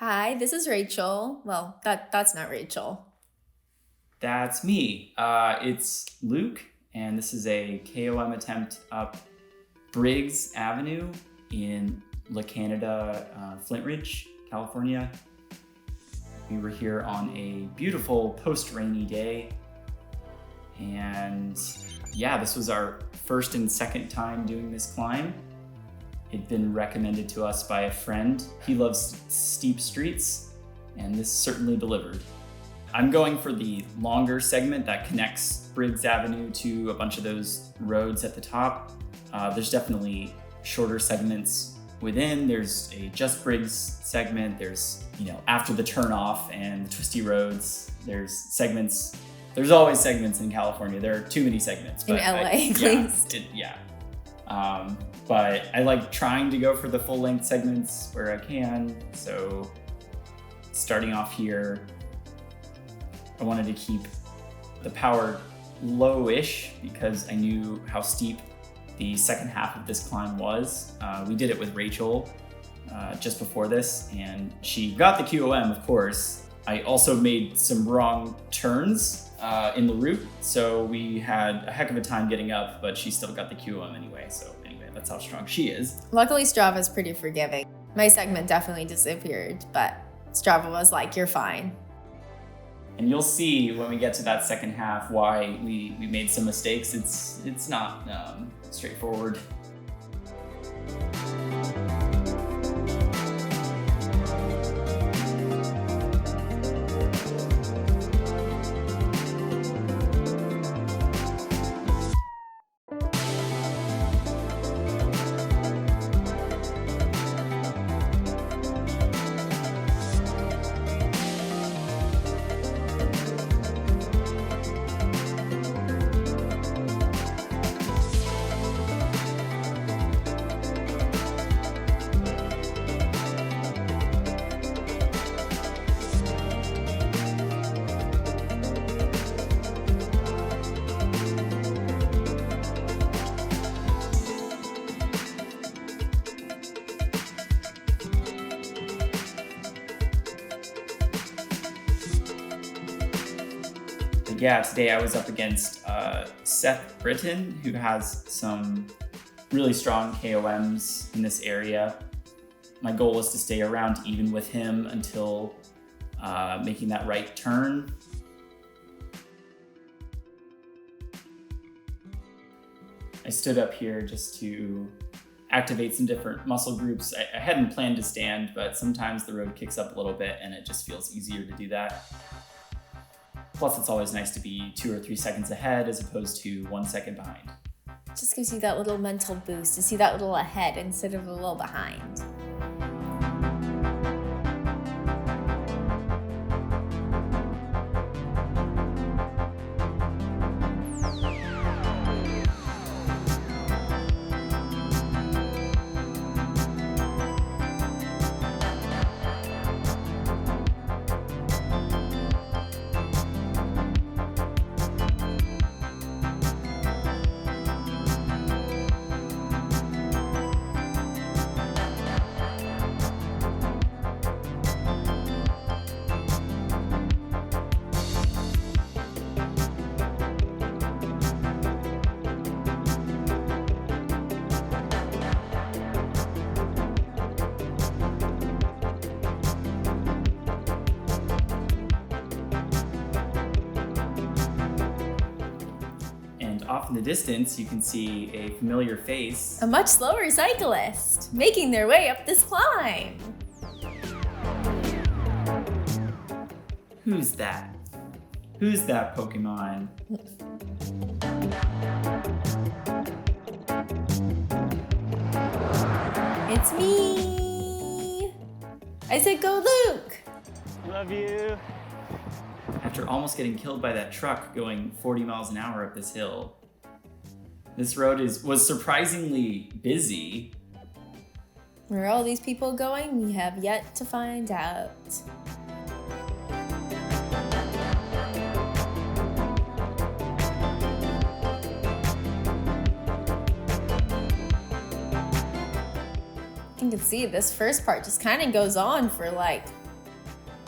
Hi, this is Rachel. Well, that's not Rachel. That's me. It's Luke, and this is a KOM attempt up Briggs Avenue in La Canada, Flint Ridge, California. We were here on a beautiful post-rainy day, and yeah, this was our first and second time doing this climb. It'd been recommended to us by a friend. He loves steep streets, and this certainly delivered. I'm going for the longer segment that connects Briggs Avenue to a bunch of those roads at the top. There's definitely shorter segments within. There's a just Briggs segment. There's, after the turnoff and the twisty roads, there's segments. There's always segments in California. There are too many segments. In LA, at least. But I like trying to go for the full length segments where I can. So starting off here, I wanted to keep the power low-ish because I knew how steep the second half of this climb was. We did it with Rachel just before this, and she got the QOM, of course. I also made some wrong turns in the route, so we had a heck of a time getting up, but she still got the QOM anyway. So anyway, that's how strong she is. Luckily, Strava's pretty forgiving. My segment definitely disappeared, but Strava was like, you're fine. And you'll see when we get to that second half why we made some mistakes. It's not straightforward. Yeah, today I was up against Seth Britton, who has some really strong KOMs in this area. My goal was to stay around even with him until making that right turn. I stood up here just to activate some different muscle groups. I hadn't planned to stand, but sometimes the road kicks up a little bit and it just feels easier to do that. Plus, it's always nice to be 2 or 3 seconds ahead as opposed to 1 second behind. Just gives you that little mental boost to see that little ahead instead of a little behind. Off in the distance, you can see a familiar face. A much slower cyclist making their way up this climb. Who's that? Who's that Pokemon? It's me. I said go Luke. Love you. After almost getting killed by that truck going 40 miles an hour up this hill, this road was surprisingly busy. Where are all these people going? We have yet to find out. You can see this first part just kind of goes on for like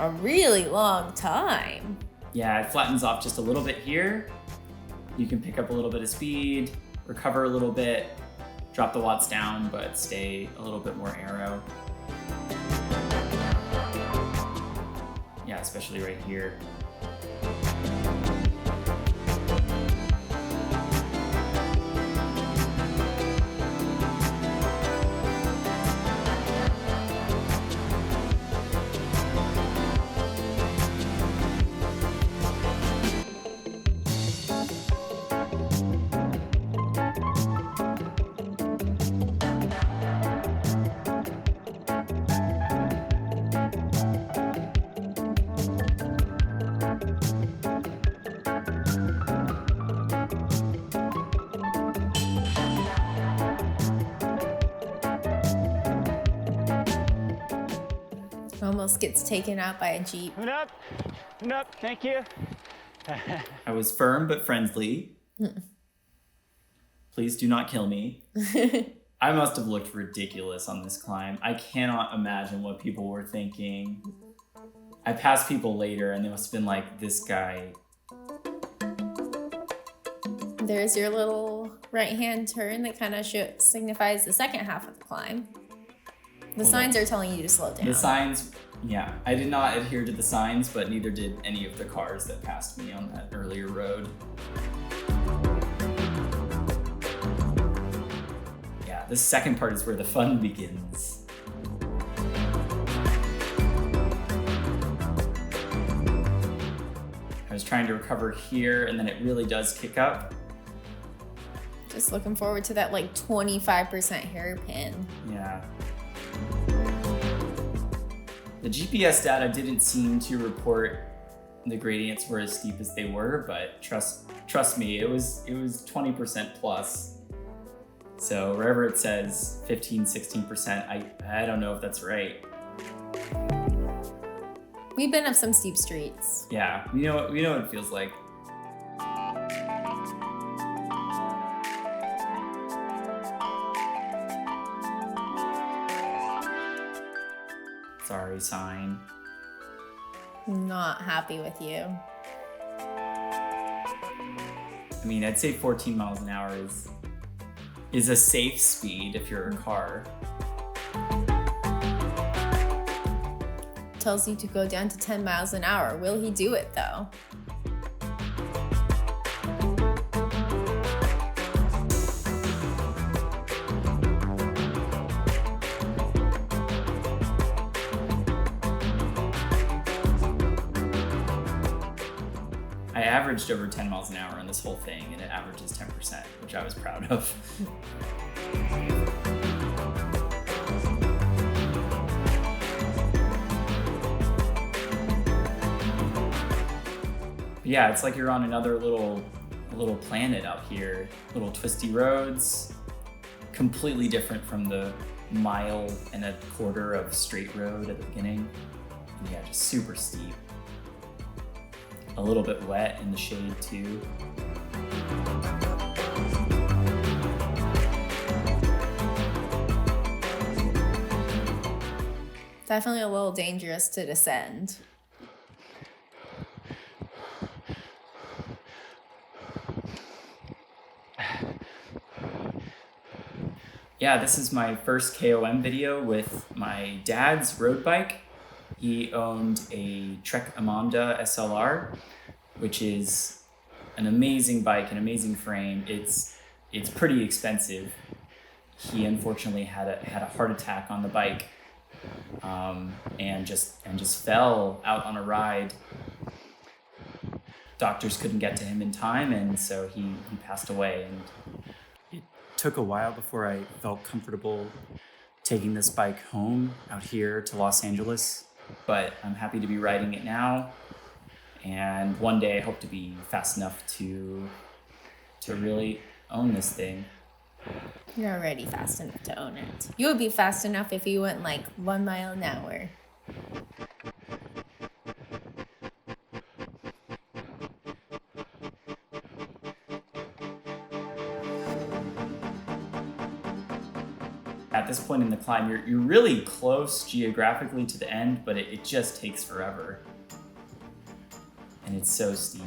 a really long time. Yeah, it flattens off just a little bit here. You can pick up a little bit of speed, recover a little bit, drop the watts down, but stay a little bit more aero. Yeah, especially right here. Almost gets taken out by a Jeep. Up, thank you. I was firm but friendly. Please do not kill me. I must have looked ridiculous on this climb. I cannot imagine what people were thinking. I passed people later and they must have been like, this guy. There's your little right-hand turn that kind of signifies the second half of the climb. The signs are telling you to slow down. The signs, yeah. I did not adhere to the signs, but neither did any of the cars that passed me on that earlier road. Yeah, the second part is where the fun begins. I was trying to recover here, and then it really does kick up. Just looking forward to that like 25% hairpin. Yeah. The GPS data didn't seem to report the gradients were as steep as they were, but trust me, it was 20% plus. So wherever it says 15, 16%, I don't know if that's right. We've been up some steep streets. Yeah, we know what it feels like. Sorry, sign. Not happy with you. I mean, I'd say 14 miles an hour is a safe speed if you're a car. Tells you to go down to 10 miles an hour. Will he do it though? I averaged over 10 miles an hour on this whole thing, and it averages 10%, which I was proud of. Yeah, it's like you're on another little planet out here. Little twisty roads, completely different from the 1.25 miles of straight road at the beginning. And yeah, just super steep. A little bit wet in the shade too. Definitely a little dangerous to descend. Yeah, this is my first KOM video with my dad's road bike. He owned a Trek Amanda SLR, which is an amazing bike, an amazing frame. It's pretty expensive. He unfortunately had a heart attack on the bike, and just fell out on a ride. Doctors couldn't get to him in time, and so he passed away. And it took a while before I felt comfortable taking this bike home out here to Los Angeles. But I'm happy to be riding it now, and one day I hope to be fast enough to really own this thing. You're already fast enough to own it. You would be fast enough if you went like 1 mile an hour. At this point in the climb, you're really close geographically to the end, but it just takes forever. And it's so steep.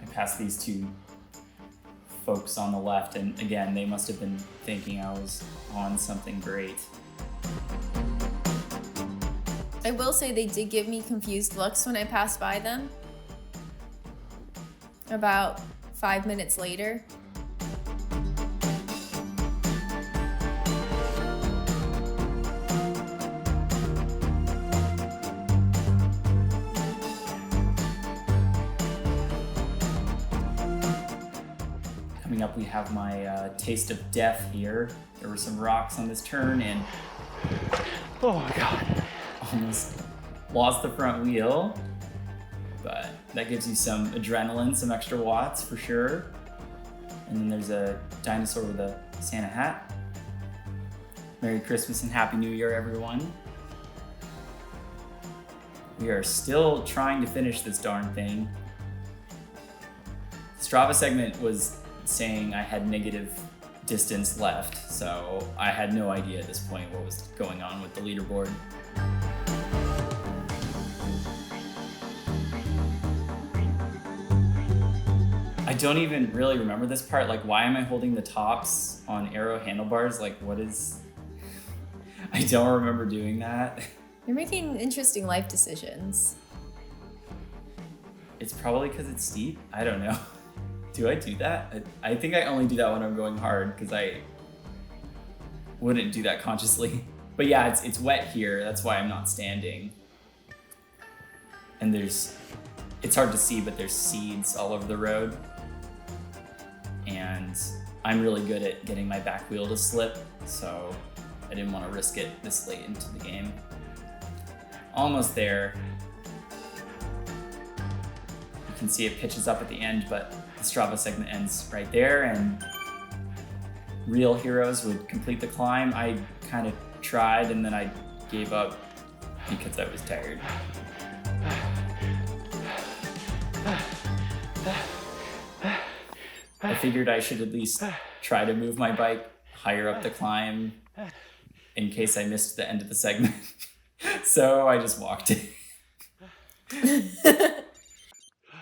I passed these two folks on the left, and again, they must have been thinking I was on something great. I will say they did give me confused looks when I passed by them. About 5 minutes later. Coming up, we have my taste of death here. There were some rocks on this turn, and Oh my God. almost lost the front wheel. But that gives you some adrenaline, some extra watts for sure. And then there's a dinosaur with a Santa hat. Merry Christmas and Happy New Year, everyone. We are still trying to finish this darn thing. Strava segment was saying I had negative distance left, so I had no idea at this point what was going on with the leaderboard. I don't even really remember this part. Like, why am I holding the tops on arrow handlebars? Like, what is... I don't remember doing that. You're making interesting life decisions. It's probably because it's steep. I don't know. Do I do that? I think I only do that when I'm going hard, because I wouldn't do that consciously. But yeah, it's wet here. That's why I'm not standing. And it's hard to see, but there's seeds all over the road. And I'm really good at getting my back wheel to slip, so I didn't want to risk it this late into the game. Almost there. You can see it pitches up at the end, but the Strava segment ends right there, and real heroes would complete the climb. I kind of tried, and then I gave up because I was tired. I figured I should at least try to move my bike higher up the climb in case I missed the end of the segment. So I just walked it.